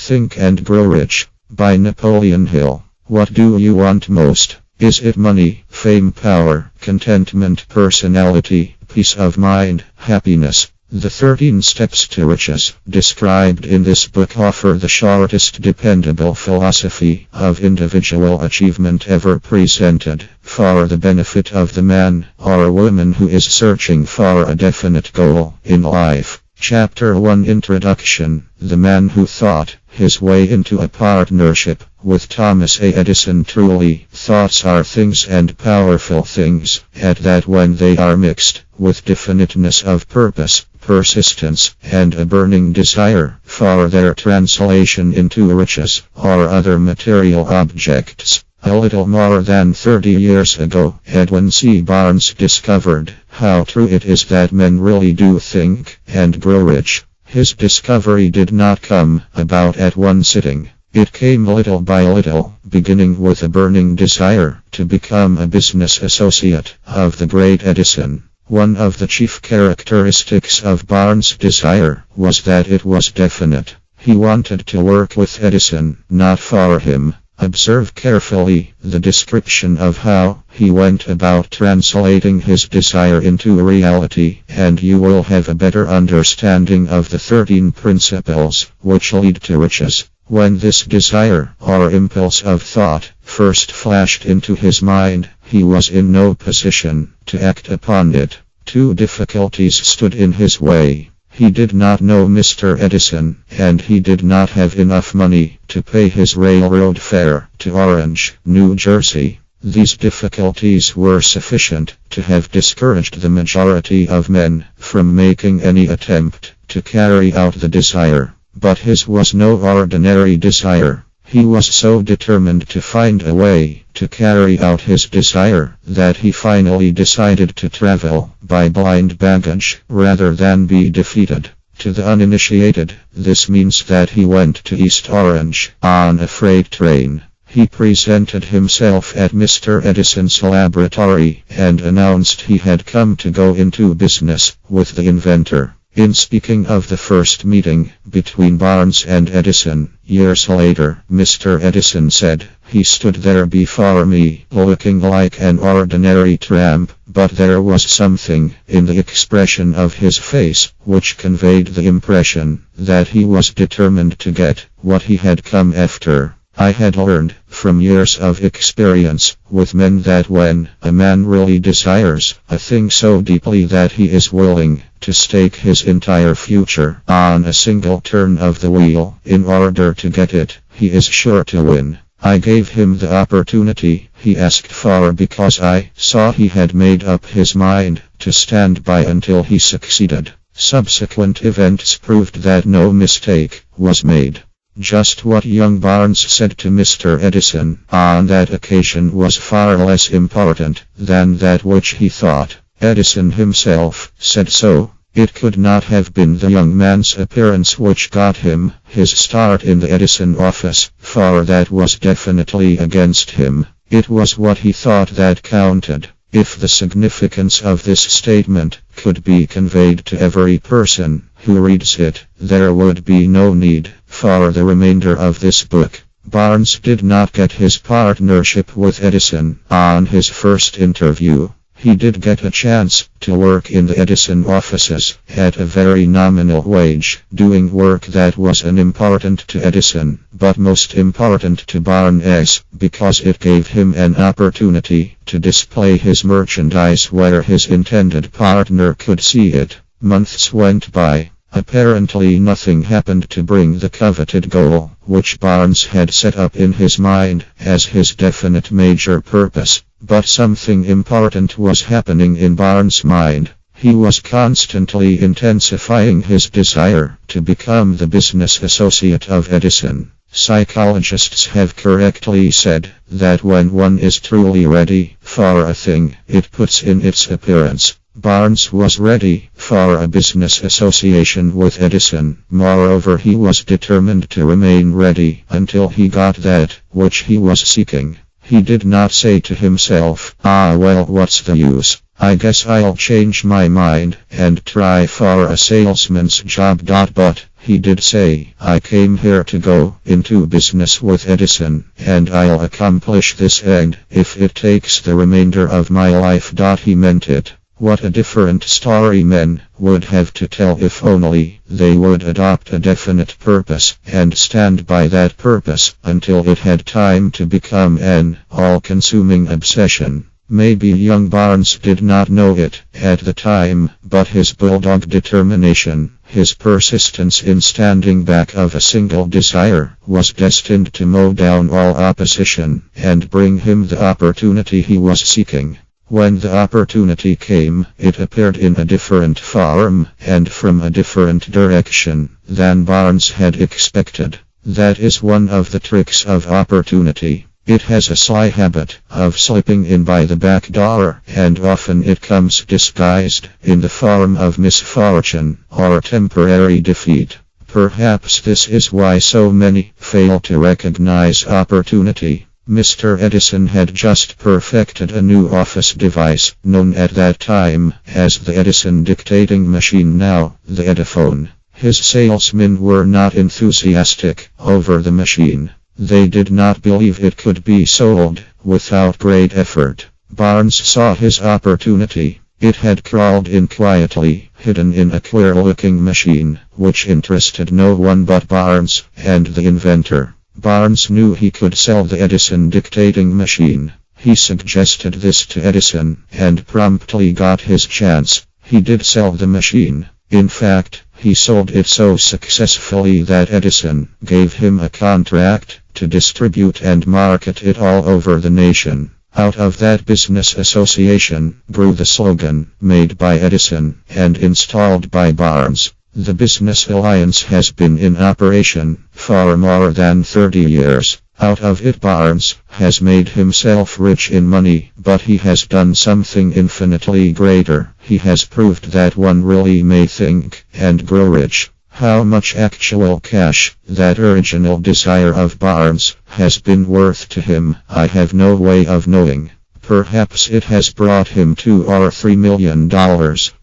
Think and Grow Rich by Napoleon Hill. What do you want most? Is it money, fame, power, contentment, personality, peace of mind, happiness? The 13 steps to riches described in this book offer the shortest dependable philosophy of individual achievement ever presented, for the benefit of the man or woman who is searching for a definite goal in life. Chapter 1 Introduction. The Man Who Thought His Way into a Partnership with Thomas A. Edison. Truly, thoughts are things, and powerful things, at that when they are mixed with definiteness of purpose, persistence, and a burning desire for their translation into riches or other material objects. A little more than 30 years ago, Edwin C. Barnes discovered how true it is that men really do think and grow rich. His discovery did not come about at one sitting. It came little by little, beginning with a burning desire to become a business associate of the great Edison. One of the chief characteristics of Barnes' desire was that it was definite. He wanted to work with Edison, not for him. Observe carefully the description of how he went about translating his desire into reality, and you will have a better understanding of the 13 principles which lead to riches. When this desire or impulse of thought first flashed into his mind, he was in no position to act upon it. Two difficulties stood in his way. He did not know Mr. Edison, and he did not have enough money to pay his railroad fare to Orange, New Jersey. These difficulties were sufficient to have discouraged the majority of men from making any attempt to carry out the desire. But his was no ordinary desire. He was so determined to find a way to carry out his desire that he finally decided to travel by blind baggage rather than be defeated. To the uninitiated, this means that he went to East Orange on a freight train. He presented himself at Mr. Edison's laboratory and announced he had come to go into business with the inventor. In speaking of the first meeting between Barnes and Edison, years later, Mr. Edison said, "He stood there before me, looking like an ordinary tramp, but there was something in the expression of his face which conveyed the impression that he was determined to get what he had come after." I had learned from years of experience with men that when a man really desires a thing so deeply that he is willing to stake his entire future on a single turn of the wheel in order to get it, he is sure to win. I gave him the opportunity he asked for because I saw he had made up his mind to stand by until he succeeded. Subsequent events proved that no mistake was made. Just what young Barnes said to Mr. Edison on that occasion was far less important than that which he thought. Edison himself said so. It could not have been the young man's appearance which got him his start in the Edison office, for that was definitely against him. It was what he thought that counted. If the significance of this statement could be conveyed to every person who reads it, there would be no need for the remainder of this book. Barnes did not get his partnership with Edison on his first interview. He did get a chance to work in the Edison offices at a very nominal wage, doing work that was unimportant to Edison, but most important to Barnes, because it gave him an opportunity to display his merchandise where his intended partner could see it. Months went by. Apparently nothing happened to bring the coveted goal, which Barnes had set up in his mind as his definite major purpose. But something important was happening in Barnes' mind. He was constantly intensifying his desire to become the business associate of Edison. Psychologists have correctly said that when one is truly ready for a thing, it puts in its appearance. Barnes was ready for a business association with Edison. Moreover, he was determined to remain ready until he got that which he was seeking. He did not say to himself, well, what's the use? I guess I'll change my mind and try for a salesman's job. But he did say, "I came here to go into business with Edison, and I'll accomplish this end if it takes the remainder of my life." He meant it. What a different story men would have to tell if only they would adopt a definite purpose and stand by that purpose until it had time to become an all-consuming obsession. Maybe young Barnes did not know it at the time, but his bulldog determination, his persistence in standing back of a single desire, was destined to mow down all opposition and bring him the opportunity he was seeking. When the opportunity came, it appeared in a different form and from a different direction than Barnes had expected. That is one of the tricks of opportunity. It has a sly habit of slipping in by the back door, and often it comes disguised in the form of misfortune or temporary defeat. Perhaps this is why so many fail to recognize opportunity. Mr. Edison had just perfected a new office device, known at that time as the Edison dictating machine, now the Ediphone. His salesmen were not enthusiastic over the machine. They did not believe it could be sold without great effort. Barnes saw his opportunity. It had crawled in quietly, hidden in a queer-looking machine, which interested no one but Barnes and the inventor. Barnes knew he could sell the Edison dictating machine. He suggested this to Edison and promptly got his chance. He did sell the machine. In fact, he sold it so successfully that Edison gave him a contract to distribute and market it all over the nation. Out of that business association grew the slogan, "Made by Edison and installed by Barnes." The business alliance has been in operation for more than 30 years. Out of it, Barnes has made himself rich in money, but he has done something infinitely greater. He has proved that one really may think and grow rich. How much actual cash that original desire of Barnes has been worth to him, I have no way of knowing. Perhaps it has brought him $2 or $3 million,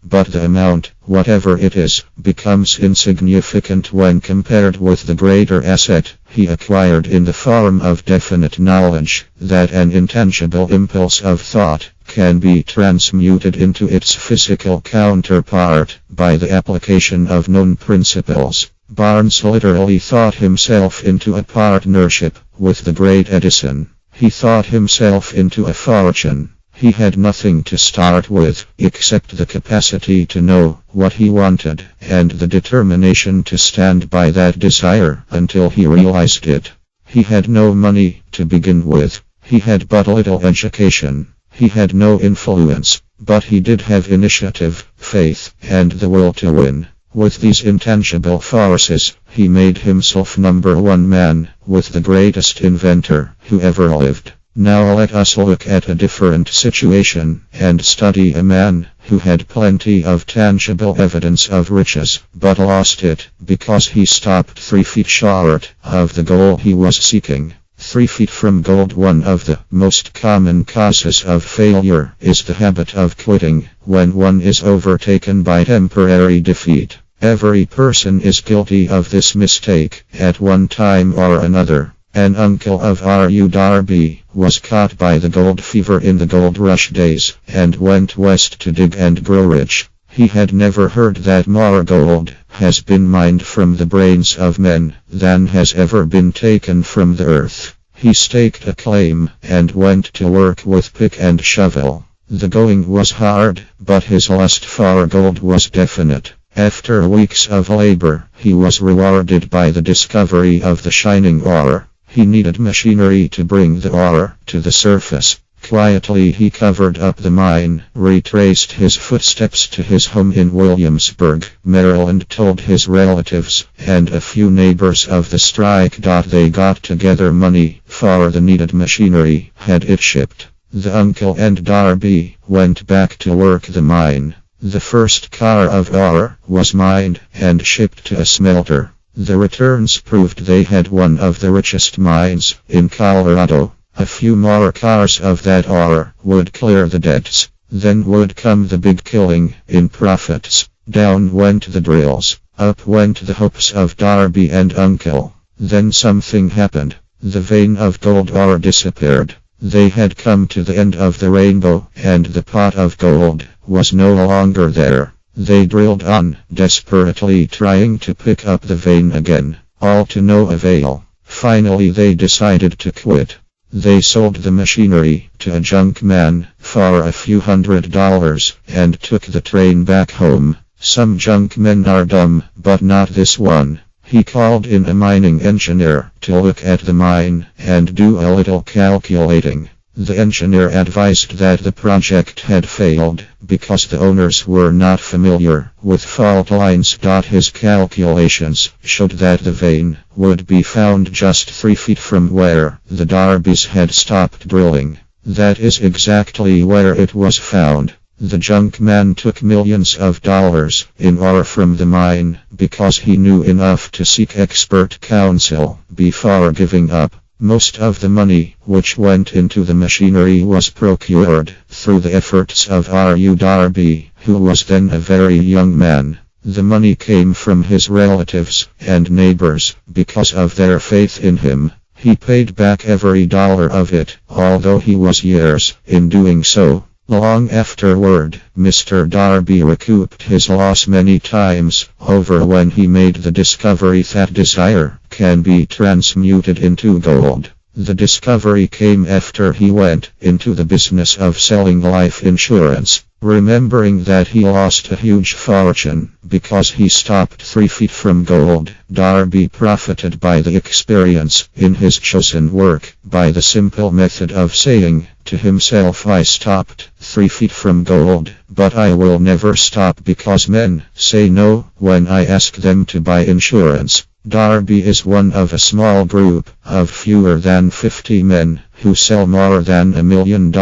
but the amount, whatever it is, becomes insignificant when compared with the greater asset he acquired in the form of definite knowledge that an intangible impulse of thought can be transmuted into its physical counterpart by the application of known principles. Barnes literally thought himself into a partnership with the great Edison. He thought himself into a fortune. He had nothing to start with, except the capacity to know what he wanted, and the determination to stand by that desire until he realized it. He had no money to begin with. He had but little education. He had no influence, but he did have initiative, faith, and the will to win. With these intangible forces, he made himself number one man, with the greatest inventor who ever lived. Now let us look at a different situation and study a man who had plenty of tangible evidence of riches, but lost it because he stopped 3 feet short of the goal he was seeking. 3 feet from gold. One of the most common causes of failure is the habit of quitting when one is overtaken by temporary defeat. Every person is guilty of this mistake at one time or another. An uncle of R.U. Darby was caught by the gold fever in the gold rush days and went west to dig and grow rich. He had never heard that more gold has been mined from the brains of men than has ever been taken from the earth. He staked a claim and went to work with pick and shovel. The going was hard, but his lust for gold was definite. After weeks of labor, he was rewarded by the discovery of the shining ore. He needed machinery to bring the ore to the surface. Quietly he covered up the mine, retraced his footsteps to his home in Williamsburg, Maryland, told his relatives and a few neighbors of the strike. They got together money for the needed machinery, had it shipped. The uncle and Darby went back to work the mine. The first car of ore was mined and shipped to a smelter. The returns proved they had one of the richest mines in Colorado. A few more cars of that ore would clear the debts. Then would come the big killing in profits. Down went the drills. Up went the hopes of Darby and Uncle. Then something happened. The vein of gold ore disappeared. They had come to the end of the rainbow, and the pot of gold was no longer there. They drilled on, desperately trying to pick up the vein again, all to no avail. Finally they decided to quit. They sold the machinery to a junk man for a few $100 and took the train back home. Some junk men are dumb, but not this one. He called in a mining engineer to look at the mine and do a little calculating. The engineer advised that the project had failed because the owners were not familiar with fault lines. His calculations showed that the vein would be found just 3 feet from where the Darbys had stopped drilling. That is exactly where it was found. The junk man took millions of dollars in ore from the mine because he knew enough to seek expert counsel before giving up. Most of the money which went into the machinery was procured through the efforts of R.U. Darby, who was then a very young man. The money came from his relatives and neighbors because of their faith in him. He paid back every dollar of it, although he was years in doing so. Long afterward, Mr. Darby recouped his loss many times over when he made the discovery that desire can be transmuted into gold. The discovery came after he went into the business of selling life insurance. Remembering that he lost a huge fortune because he stopped 3 feet from gold, Darby profited by the experience in his chosen work by the simple method of saying to himself, I stopped 3 feet from gold, but I will never stop because men say no when I ask them to buy insurance. Darby is one of a small group of fewer than 50 men who sell more than $1 million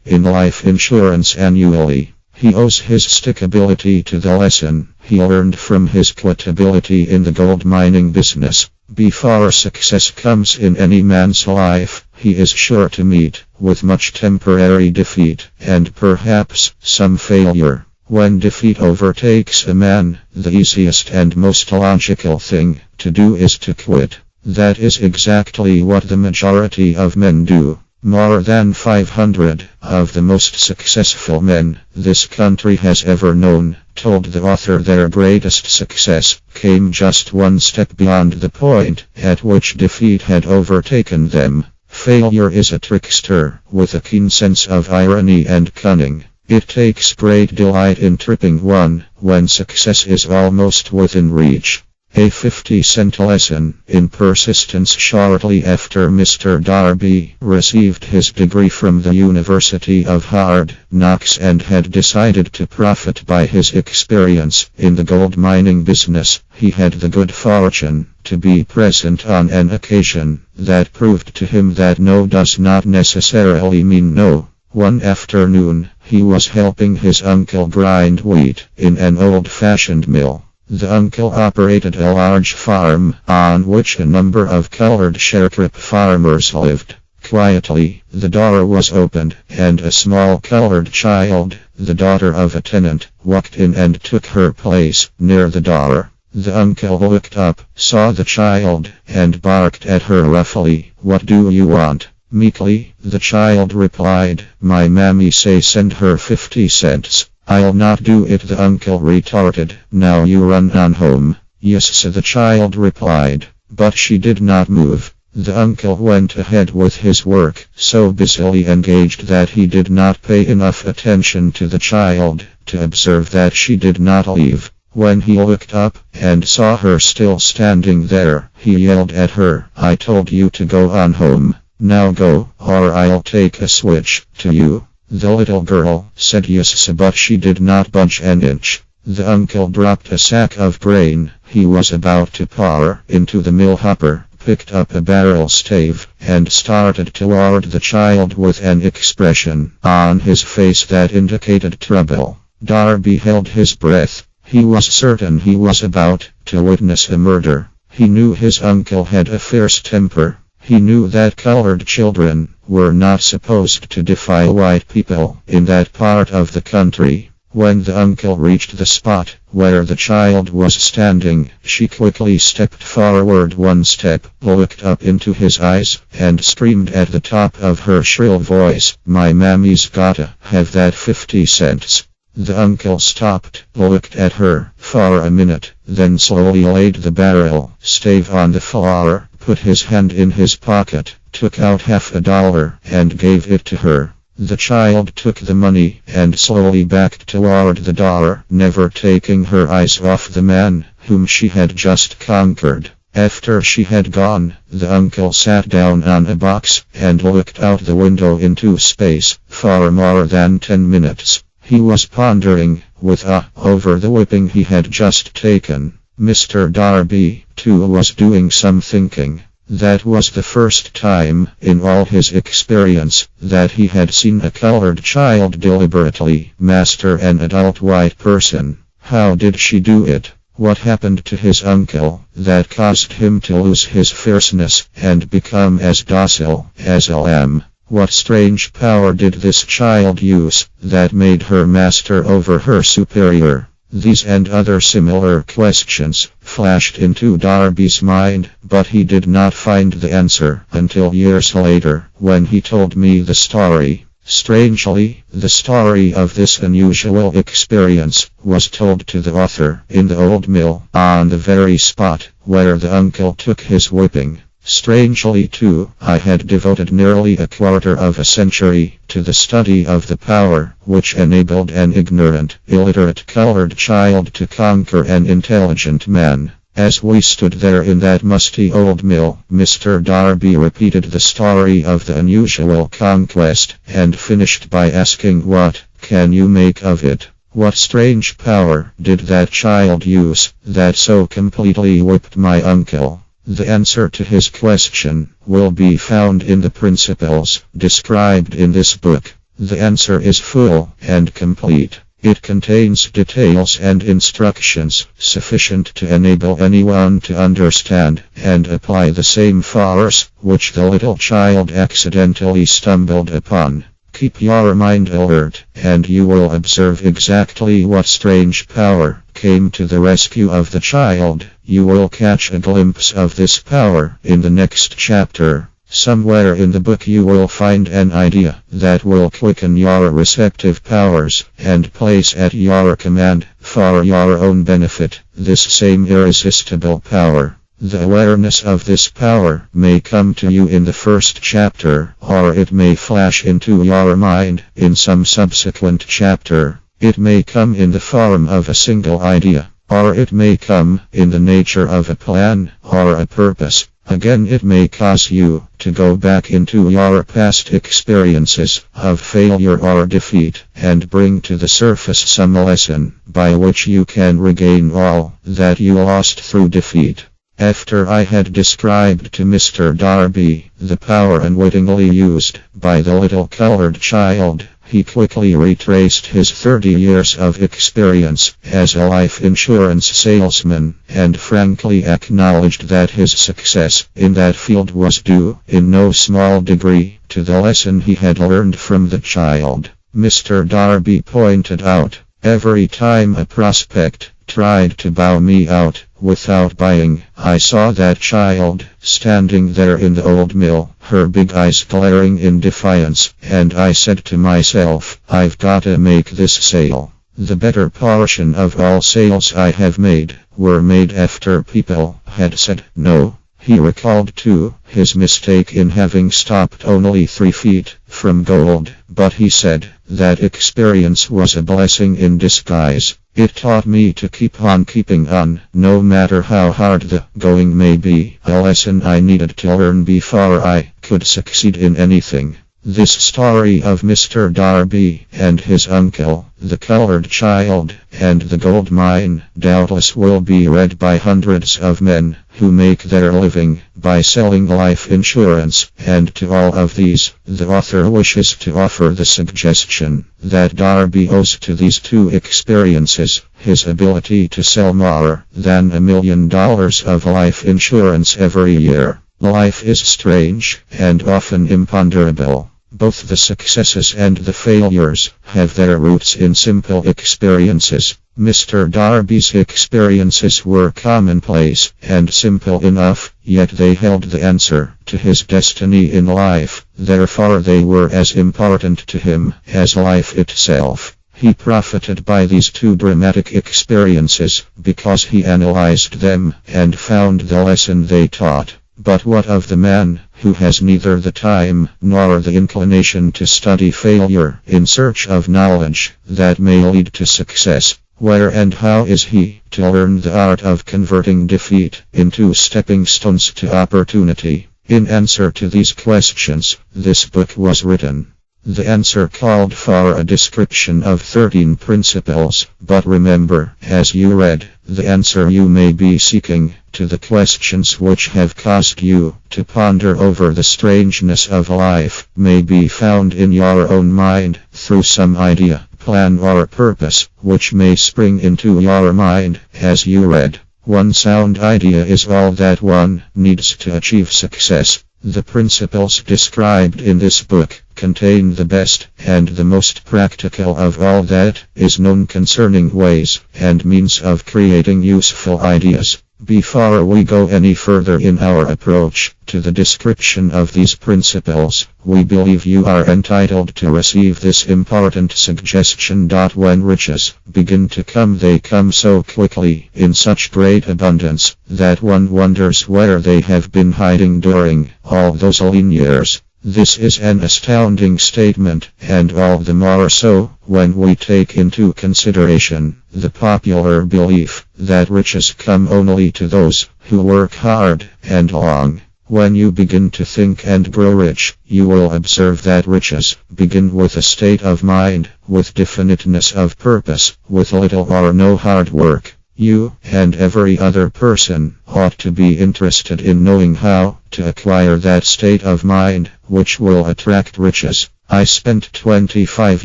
in life insurance annually. He owes his stickability to the lesson he learned from his quitability in the gold mining business. Before success comes in any man's life, he is sure to meet with much temporary defeat and perhaps some failure. When defeat overtakes a man, the easiest and most logical thing to do is to quit. That is exactly what the majority of men do. More than 500 of the most successful men this country has ever known told the author their greatest success came just one step beyond the point at which defeat had overtaken them. Failure is a trickster with a keen sense of irony and cunning. It takes great delight in tripping one when success is almost within reach. A 50-cent lesson in persistence. Shortly after Mr. Darby received his degree from the University of Hard Knocks and had decided to profit by his experience in the gold mining business, he had the good fortune to be present on an occasion that proved to him that no does not necessarily mean no. One afternoon, he was helping his uncle grind wheat in an old-fashioned mill. The uncle operated a large farm on which a number of colored sharecrop farmers lived. Quietly, the door was opened, and a small colored child, the daughter of a tenant, walked in and took her place near the door. The uncle looked up, saw the child, and barked at her roughly, "What do you want?" Meekly, the child replied, "My mammy say send her 50 cents. "I'll not do it," the uncle retorted. "Now you run on home." "Yes," the child replied, but she did not move. The uncle went ahead with his work, so busily engaged that he did not pay enough attention to the child to observe that she did not leave. When he looked up and saw her still standing there, he yelled at her, "I told you to go on home. Now go, or I'll take a switch to you." The little girl said yes, but she did not budge an inch. The uncle dropped a sack of grain he was about to pour into the mill hopper, picked up a barrel stave, and started toward the child with an expression on his face that indicated trouble. Darby held his breath. He was certain he was about to witness a murder. He knew his uncle had a fierce temper. He knew that colored children were not supposed to defy white people in that part of the country. When the uncle reached the spot where the child was standing, she quickly stepped forward one step, looked up into his eyes, and screamed at the top of her shrill voice, "My mammy's gotta have that 50 cents." The uncle stopped, looked at her for a minute, then slowly laid the barrel stave on the floor, put his hand in his pocket, took out $50 and gave it to her. The child took the money and slowly backed toward the door, never taking her eyes off the man whom she had just conquered. After she had gone, the uncle sat down on a box and looked out the window into space for more than 10 minutes. He was pondering with awe over the whipping he had just taken. Mr. Darby, too, was doing some thinking. That was the first time in all his experience that he had seen a colored child deliberately master an adult white person. How did she do it? What happened to his uncle that caused him to lose his fierceness and become as docile as a lamb? What strange power did this child use that made her master over her superior? These and other similar questions flashed into Darby's mind, but he did not find the answer until years later, when he told me the story. Strangely, the story of this unusual experience was told to the author in the old mill, on the very spot where the uncle took his whipping. Strangely too, I had devoted nearly a quarter of a century to the study of the power which enabled an ignorant, illiterate colored child to conquer an intelligent man. As we stood there in that musty old mill, Mr. Darby repeated the story of the unusual conquest, and finished by asking, "What can you make of it? What strange power did that child use that so completely whipped my uncle?" The answer to his question will be found in the principles described in this book. The answer is full and complete. It contains details and instructions sufficient to enable anyone to understand and apply the same force which the little child accidentally stumbled upon. Keep your mind alert, and you will observe exactly what strange power came to the rescue of the child. You will catch a glimpse of this power in the next chapter. Somewhere in the book you will find an idea that will quicken your receptive powers and place at your command, for your own benefit, this same irresistible power. The awareness of this power may come to you in the first chapter, or it may flash into your mind in some subsequent chapter. It may come in the form of a single idea, or it may come in the nature of a plan or a purpose. Again, it may cause you to go back into your past experiences of failure or defeat and bring to the surface some lesson by which you can regain all that you lost through defeat. After I had described to Mr. Darby the power unwittingly used by the little colored child, he quickly retraced his 30 years of experience as a life insurance salesman, and frankly acknowledged that his success in that field was due, in no small degree, to the lesson he had learned from the child. Mr. Darby pointed out, every time a prospect tried to bow me out without buying, I saw that child standing there in the old mill, her big eyes glaring in defiance, and I said to myself, I've gotta make this sale. The better portion of all sales I have made were made after people had said no. He recalled too his mistake in having stopped only 3 feet from gold, but he said that experience was a blessing in disguise. It taught me to keep on keeping on, no matter how hard the going may be, a lesson I needed to learn before I could succeed in anything. This story of Mr. Darby and his uncle, the colored child, and the gold mine, doubtless will be read by hundreds of men who make their living by selling life insurance, and to all of these, the author wishes to offer the suggestion that Darby owes to these two experiences his ability to sell more than $1 million of life insurance every year. Life is strange and often imponderable. Both the successes and the failures have their roots in simple experiences. Mr. Darby's experiences were commonplace and simple enough, yet they held the answer to his destiny in life. Therefore they were as important to him as life itself. He profited by these two dramatic experiences because he analyzed them and found the lesson they taught. But what of the man who has neither the time nor the inclination to study failure in search of knowledge that may lead to success? Where and how is he to learn the art of converting defeat into stepping stones to opportunity? In answer to these questions, this book was written. The answer called for a description of 13 principles, but remember, as you read, the answer you may be seeking to the questions which have caused you to ponder over the strangeness of life may be found in your own mind through some idea, plan or purpose which may spring into your mind as you read. One sound idea is all that one needs to achieve success. The principles described in this book contain the best and the most practical of all that is known concerning ways and means of creating useful ideas. Before we go any further in our approach to the description of these principles, we believe you are entitled to receive this important suggestion. When riches begin to come, they come so quickly in such great abundance that one wonders where they have been hiding during all those lean years. This is an astounding statement, and all the more so when we take into consideration the popular belief that riches come only to those who work hard and long. When you begin to think and grow rich, you will observe that riches begin with a state of mind, with definiteness of purpose, with little or no hard work. You and every other person ought to be interested in knowing how to acquire that state of mind which will attract riches. I spent 25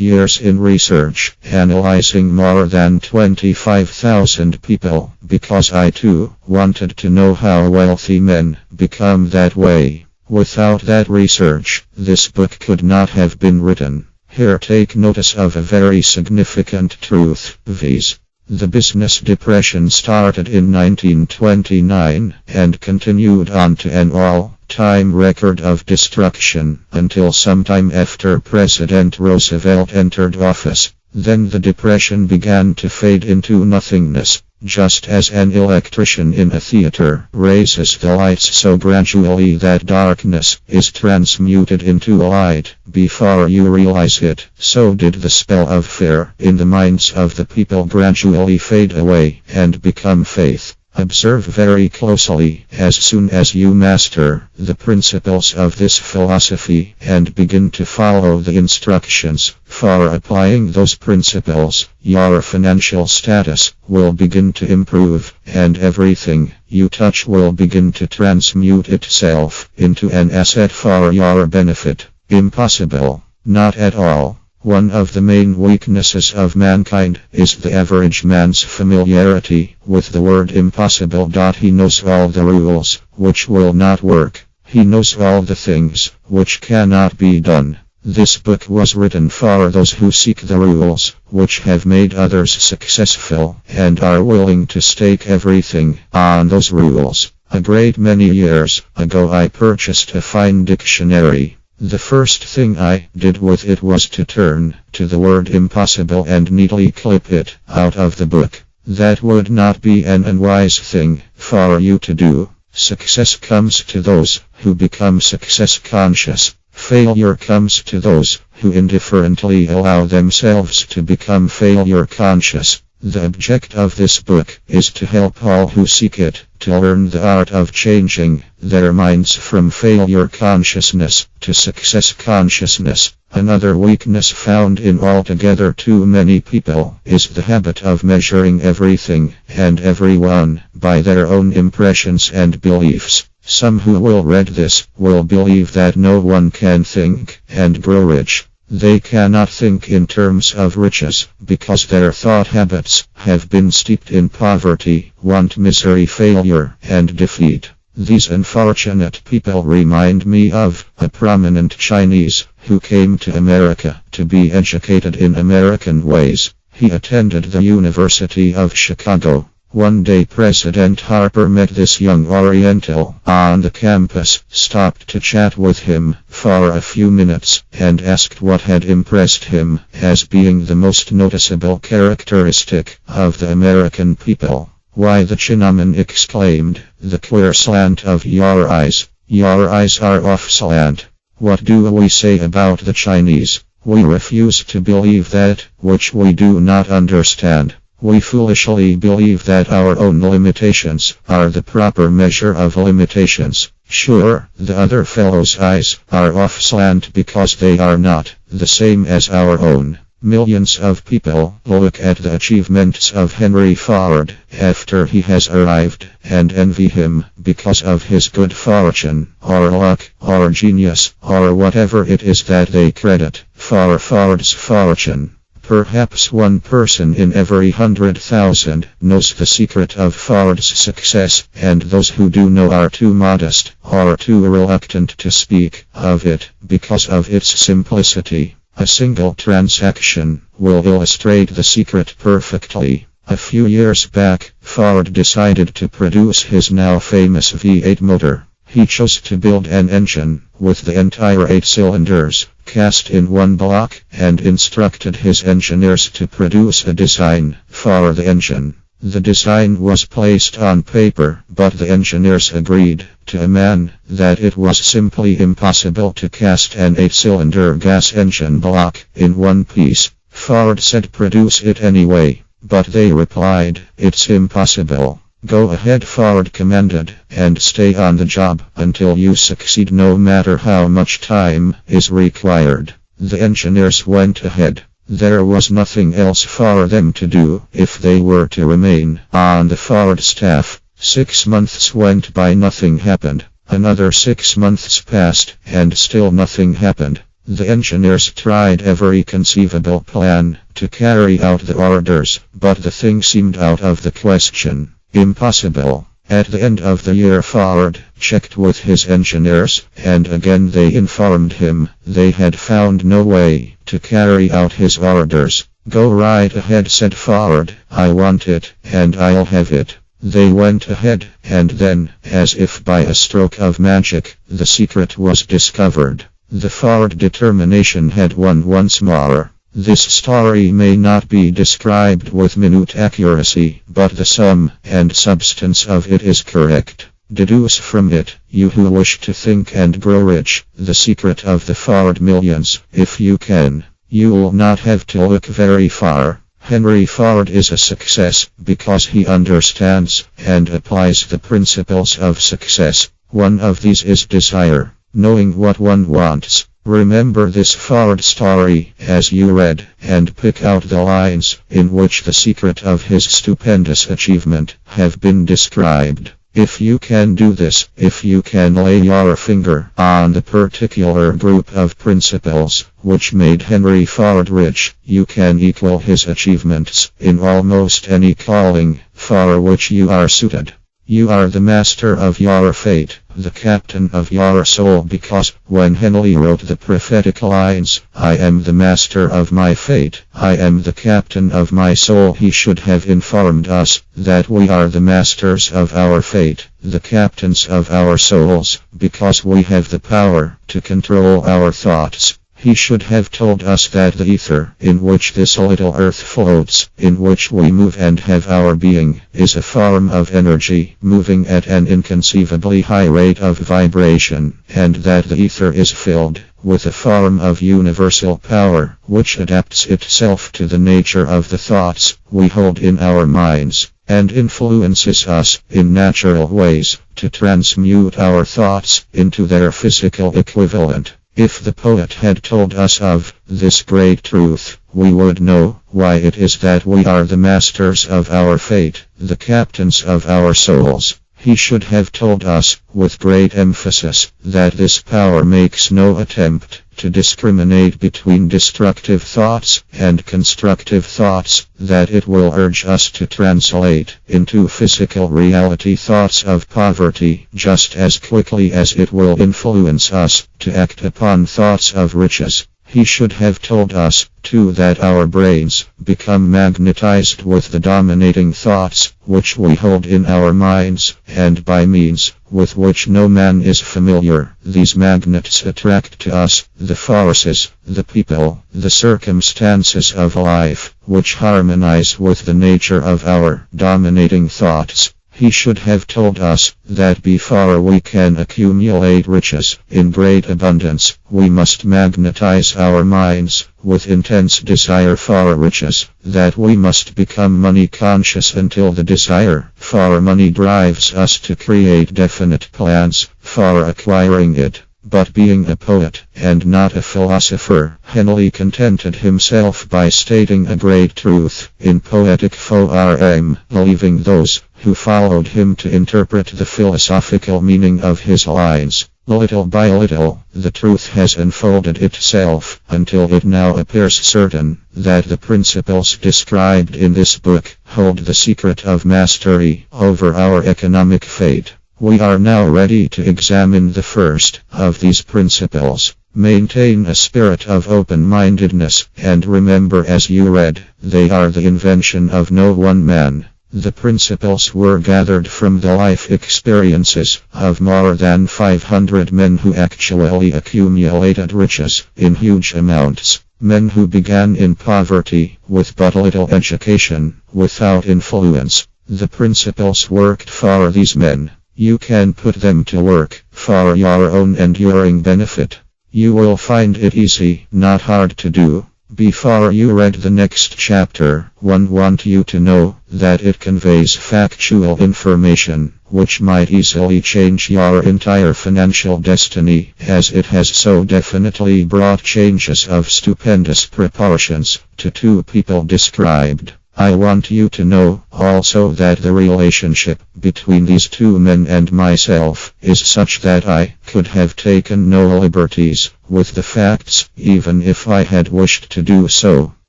years in research, analyzing more than 25,000 people, because I too wanted to know how wealthy men become that way. Without that research, this book could not have been written. Here, take notice of a very significant truth, viz. The business depression started in 1929 and continued on to an all-time record of destruction until sometime after President Roosevelt entered office. Then the depression began to fade into nothingness. Just as an electrician in a theater raises the lights so gradually that darkness is transmuted into light before you realize it, so did the spell of fear in the minds of the people gradually fade away and become faith. Observe very closely as soon as you master the principles of this philosophy and begin to follow the instructions for applying those principles, your financial status will begin to improve, and everything you touch will begin to transmute itself into an asset for your benefit. Impossible? Not at all. One of the main weaknesses of mankind is the average man's familiarity with the word impossible. He knows all the rules which will not work. He knows all the things which cannot be done. This book was written for those who seek the rules which have made others successful and are willing to stake everything on those rules. A great many years ago I purchased a fine dictionary. The first thing I did with it was to turn to the word impossible and neatly clip it out of the book. That would not be an unwise thing for you to do. Success comes to those who become success conscious. Failure comes to those who indifferently allow themselves to become failure conscious. The object of this book is to help all who seek it to learn the art of changing their minds from failure consciousness to success consciousness. Another weakness found in altogether too many people is the habit of measuring everything and everyone by their own impressions and beliefs. Some who will read this will believe that no one can think and grow rich. They cannot think in terms of riches because their thought habits have been steeped in poverty, want, misery, failure, and defeat. These unfortunate people remind me of a prominent Chinese who came to America to be educated in American ways. He attended the University of Chicago. One day President Harper met this young Oriental on the campus, stopped to chat with him for a few minutes, and asked what had impressed him as being the most noticeable characteristic of the American people. "Why," the Chinaman exclaimed, "the queer slant of your eyes. Your eyes are off slant. What do we say about the Chinese? We refuse to believe that which we do not understand. We foolishly believe that our own limitations are the proper measure of limitations. Sure, the other fellow's eyes are off slant because they are not the same as our own." Millions of people look at the achievements of Henry Ford after he has arrived and envy him because of his good fortune, or luck, or genius, or whatever it is that they credit for Ford's fortune. Perhaps one person in every 100,000 knows the secret of Ford's success, and those who do know are too modest or too reluctant to speak of it because of its simplicity. A single transaction will illustrate the secret perfectly. A few years back, Ford decided to produce his now famous V8 motor. He chose to build an engine with the entire 8 cylinders cast in one block, and instructed his engineers to produce a design for the engine. The design was placed on paper, but the engineers agreed to a man that it was simply impossible to cast an 8-cylinder gas engine block in one piece. Ford said produce it anyway, but they replied, "It's impossible." "Go ahead," Ford commanded, "and stay on the job until you succeed, no matter how much time is required." The engineers went ahead. There was nothing else for them to do if they were to remain on the Ford staff. 6 months went by, nothing happened. Another 6 months passed, and still nothing happened. The engineers tried every conceivable plan to carry out the orders, but the thing seemed out of the question. Impossible. At the end of the year, Ford checked with his engineers, and again they informed him they had found no way to carry out his orders. "Go right ahead," said Ford. "I want it, and I'll have it." They went ahead, and then, as if by a stroke of magic, the secret was discovered. The Ford determination had won once more. This story may not be described with minute accuracy, but the sum and substance of it is correct. Deduce from it, you who wish to think and grow rich, the secret of the Ford millions, if you can. You'll not have to look very far. Henry Ford is a success because he understands and applies the principles of success. One of these is desire, knowing what one wants. Remember this Ford story as you read, and pick out the lines in which the secret of his stupendous achievement have been described. If you can do this, if you can lay your finger on the particular group of principles which made Henry Ford rich, you can equal his achievements in almost any calling for which you are suited. You are the master of your fate, the captain of your soul, because when Henley wrote the prophetic lines, "I am the master of my fate, I am the captain of my soul," he should have informed us that we are the masters of our fate, the captains of our souls, because we have the power to control our thoughts. He should have told us that the ether in which this little earth floats, in which we move and have our being, is a form of energy moving at an inconceivably high rate of vibration, and that the ether is filled with a form of universal power which adapts itself to the nature of the thoughts we hold in our minds, and influences us in natural ways to transmute our thoughts into their physical equivalent. If the poet had told us of this great truth, we would know why it is that we are the masters of our fate, the captains of our souls. He should have told us, with great emphasis, that this power makes no attempt to discriminate between destructive thoughts and constructive thoughts that it will urge us to translate into physical reality thoughts of poverty just as quickly as it will influence us to act upon thoughts of riches. He should have told us, too, that our brains become magnetized with the dominating thoughts which we hold in our minds, and by means with which no man is familiar, these magnets attract to us the forces, the people, the circumstances of life, which harmonize with the nature of our dominating thoughts. He should have told us that before we can accumulate riches in great abundance, we must magnetize our minds with intense desire for riches, that we must become money conscious until the desire for money drives us to create definite plans for acquiring it. But being a poet and not a philosopher, Henley contented himself by stating a great truth in poetic form, leaving those who followed him to interpret the philosophical meaning of his lines. Little by little, the truth has unfolded itself until it now appears certain that the principles described in this book hold the secret of mastery over our economic fate. We are now ready to examine the first of these principles. Maintain a spirit of open-mindedness, and remember, as you read, they are the invention of no one man. The principles were gathered from the life experiences of more than 500 men who actually accumulated riches in huge amounts. Men who began in poverty, with but little education, without influence. The principles worked for these men. You can put them to work for your own enduring benefit. You will find it easy, not hard to do. Before you read the next chapter, one want you to know that it conveys factual information which might easily change your entire financial destiny, as it has so definitely brought changes of stupendous proportions to two people described. I want you to know also that the relationship between these two men and myself is such that I could have taken no liberties with the facts, even if I had wished to do so.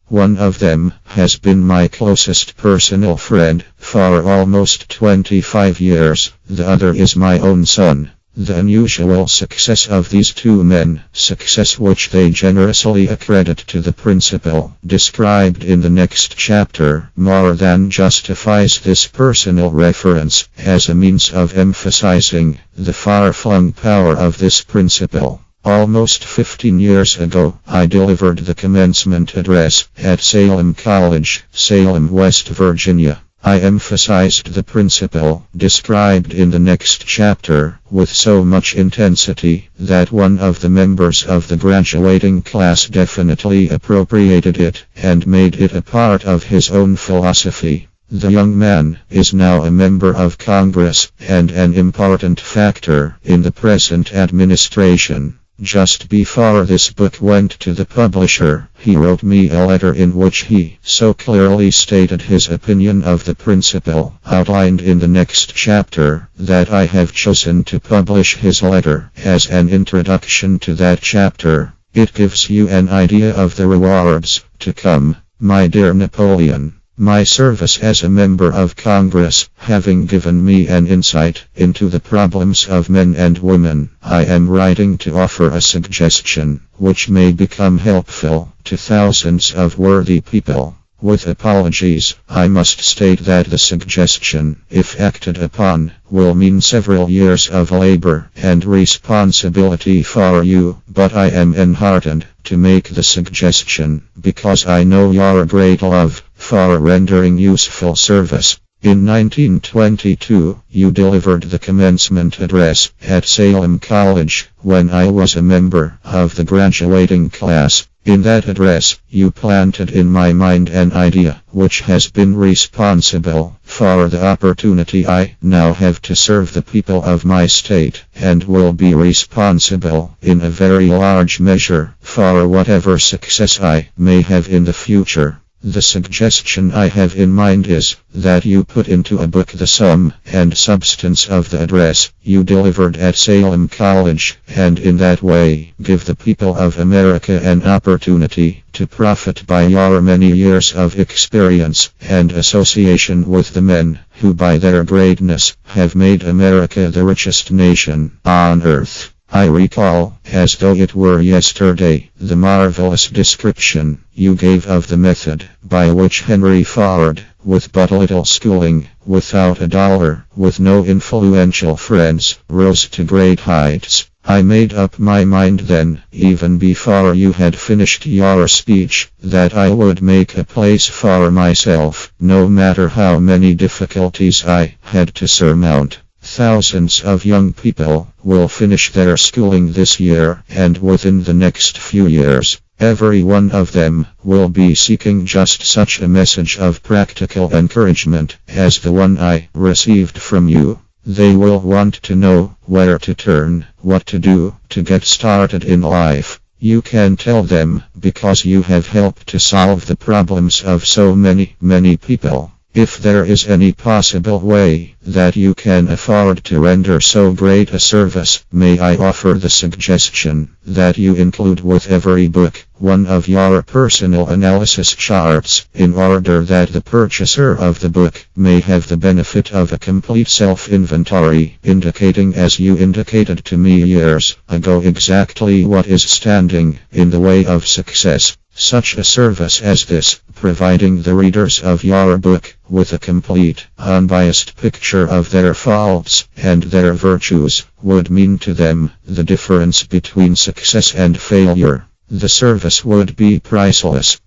One of them has been my closest personal friend for almost 25 years, the other is my own son. The unusual success of these two men, success which they generously accredit to the principle described in the next chapter, more than justifies this personal reference as a means of emphasizing the far-flung power of this principle. Almost 15 years ago, I delivered the commencement address at Salem College, Salem, West Virginia. I emphasized the principle described in the next chapter with so much intensity that one of the members of the graduating class definitely appropriated it and made it a part of his own philosophy. The young man is now a member of Congress and an important factor in the present administration. Just before this book went to the publisher, he wrote me a letter in which he so clearly stated his opinion of the principle outlined in the next chapter that I have chosen to publish his letter as an introduction to that chapter. It gives you an idea of the rewards to come. My dear Napoleon, my service as a member of Congress having given me an insight into the problems of men and women, I am writing to offer a suggestion which may become helpful to thousands of worthy people. With apologies, I must state that the suggestion, if acted upon, will mean several years of labor and responsibility for you, but I am enheartened to make the suggestion because I know your great love for rendering useful service. In 1922, you delivered the commencement address at Salem College when I was a member of the graduating class. In that address, you planted in my mind an idea which has been responsible for the opportunity I now have to serve the people of my state, and will be responsible in a very large measure for whatever success I may have in the future. The suggestion I have in mind is that you put into a book the sum and substance of the address you delivered at Salem College, and in that way give the people of America an opportunity to profit by your many years of experience and association with the men who by their greatness have made America the richest nation on earth. I recall, as though it were yesterday, the marvelous description you gave of the method by which Henry Ford, with but little schooling, without a dollar, with no influential friends, rose to great heights. I made up my mind then, even before you had finished your speech, that I would make a place for myself, no matter how many difficulties I had to surmount. Thousands of young people will finish their schooling this year, and within the next few years, every one of them will be seeking just such a message of practical encouragement as the one I received from you. They will want to know where to turn, what to do, to get started in life. You can tell them because you have helped to solve the problems of so many people. If there is any possible way that you can afford to render so great a service, may I offer the suggestion that you include with every book one of your personal analysis charts, in order that the purchaser of the book may have the benefit of a complete self-inventory, indicating as you indicated to me years ago exactly what is standing in the way of success. Such a service as this, providing the readers of your book with a complete, unbiased picture of their faults and their virtues, would mean to them the difference between success and failure. The service would be priceless.